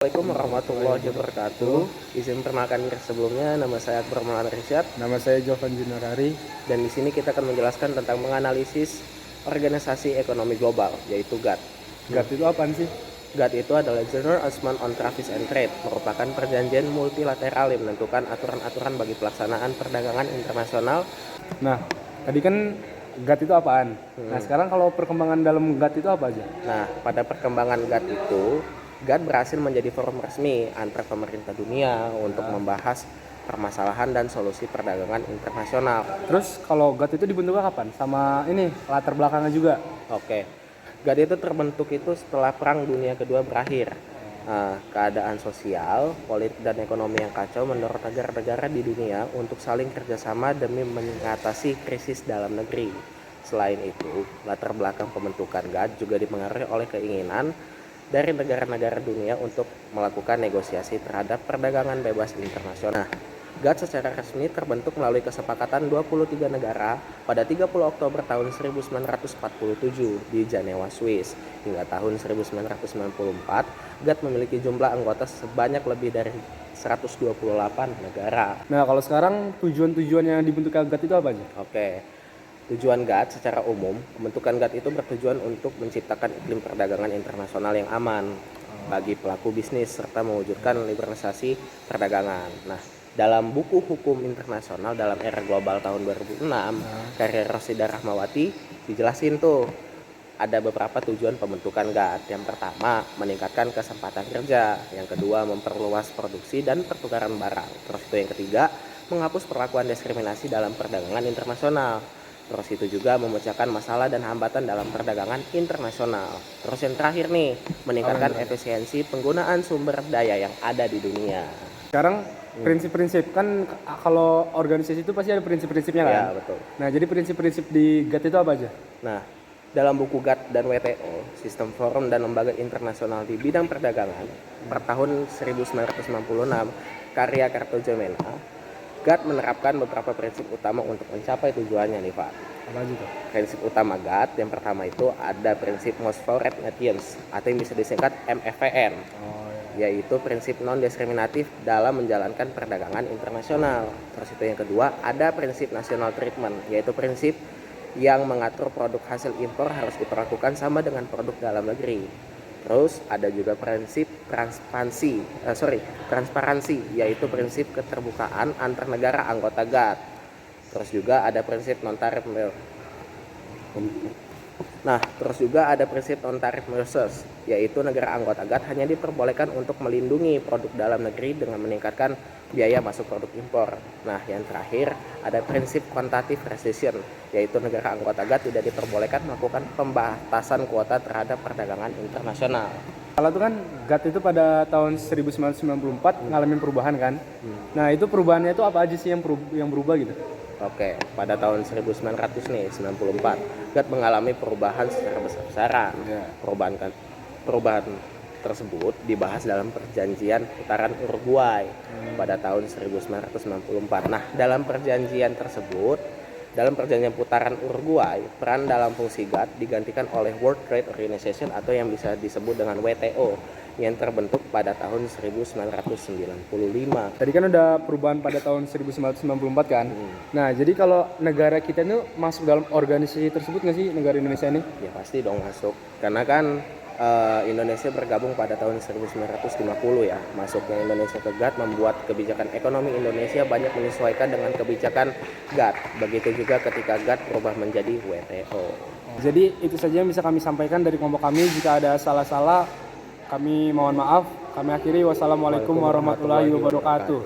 Assalamualaikum warahmatullahi wabarakatuh. Izin perkenalkan diri sebelumnya, nama saya Akbar Maulana Rsyad. Nama saya Jovan Junarari. Dan di sini kita akan menjelaskan tentang menganalisis organisasi ekonomi global, yaitu GATT. GATT itu apaan sih? GATT itu adalah General Agreement on Trade and Trade, merupakan perjanjian multilateral yang menentukan aturan-aturan bagi pelaksanaan perdagangan internasional. Nah, tadi kan GATT itu apaan? Nah, sekarang kalau perkembangan dalam GATT itu apa aja? Nah, pada perkembangan GATT itu, GATT berhasil menjadi forum resmi antar pemerintah dunia untuk membahas permasalahan dan solusi perdagangan internasional. Terus kalau GATT itu dibentuknya kapan? Sama ini latar belakangnya juga. Oke, GATT itu terbentuk itu setelah Perang Dunia Kedua berakhir. Keadaan sosial, politik, dan ekonomi yang kacau mendorong negara-negara di dunia untuk saling kerjasama demi mengatasi krisis dalam negeri. Selain itu, latar belakang pembentukan GATT juga dipengaruhi oleh keinginan dari negara-negara dunia untuk melakukan negosiasi terhadap perdagangan bebas internasional. GATT secara resmi terbentuk melalui kesepakatan 23 negara pada 30 Oktober tahun 1947 di Jenewa, Swiss. Hingga tahun 1994, GATT memiliki jumlah anggota sebanyak lebih dari 128 negara. Nah, kalau sekarang tujuan-tujuan yang dibentuknya GATT itu apa aja? Oke. Tujuan GATT secara umum, pembentukan GATT itu bertujuan untuk menciptakan iklim perdagangan internasional yang aman bagi pelaku bisnis serta mewujudkan liberalisasi perdagangan. Nah, dalam buku hukum internasional dalam era global tahun 2006, karya Rosida Rahmawati dijelasin tuh ada beberapa tujuan pembentukan GATT. Yang pertama, meningkatkan kesempatan kerja. Yang kedua, memperluas produksi dan pertukaran barang. Terus itu yang ketiga, menghapus perlakuan diskriminasi dalam perdagangan internasional. Terus itu juga memecahkan masalah dan hambatan dalam perdagangan internasional. Terus yang terakhir nih, meningkatkan efisiensi penggunaan sumber daya yang ada di dunia. Sekarang prinsip-prinsip kan kalau organisasi itu pasti ada prinsip-prinsipnya kan? Ya, betul. Nah, jadi prinsip-prinsip di GATT itu apa aja? Nah, dalam buku GATT dan WTO, Sistem Forum dan Lembaga Internasional di Bidang Perdagangan, per tahun 1996, karya Kartojamena, GATT menerapkan beberapa prinsip utama untuk mencapai tujuannya nih Pak. Apa aja tuh? Prinsip utama GATT yang pertama itu ada prinsip Most Favored Nations atau yang bisa disingkat MFN, yaitu prinsip non-diskriminatif dalam menjalankan perdagangan internasional. Terus itu yang kedua ada prinsip National Treatment, yaitu prinsip yang mengatur produk hasil impor harus diperlakukan sama dengan produk dalam negeri. Terus ada juga prinsip transparansi, yaitu prinsip keterbukaan antar negara anggota GATT. Terus juga ada prinsip non-tarif. Measures, yaitu negara anggota GATT hanya diperbolehkan untuk melindungi produk dalam negeri dengan meningkatkan biaya masuk produk impor. Nah, yang terakhir ada prinsip quantitative restriction, yaitu negara anggota GATT tidak diperbolehkan melakukan pembatasan kuota terhadap perdagangan internasional. Kalau itu kan GATT itu pada tahun 1994 ngalamin perubahan kan? Nah, itu perubahannya itu apa aja sih yang berubah gitu? Oke, pada tahun 1994, GATT mengalami perubahan secara besar-besaran. Perubahan tersebut dibahas dalam perjanjian putaran Uruguay pada tahun 1994. Nah, dalam perjanjian putaran Uruguay, peran dalam fungsi GATT digantikan oleh World Trade Organization atau yang bisa disebut dengan WTO yang terbentuk pada tahun 1995. Tadi kan udah perubahan pada tahun 1994 kan? Nah, jadi kalau negara kita itu masuk dalam organisasi tersebut nggak sih, negara Indonesia ini? Ya pasti dong masuk, karena kan Indonesia bergabung pada tahun 1950 ya. Masuknya Indonesia ke GATT membuat kebijakan ekonomi Indonesia banyak menyesuaikan dengan kebijakan GATT. Begitu juga ketika GATT berubah menjadi WTO. Jadi itu saja yang bisa kami sampaikan dari kelompok kami. Jika ada salah-salah, kami mohon maaf. Kami akhiri. Wassalamualaikum warahmatullahi wabarakatuh.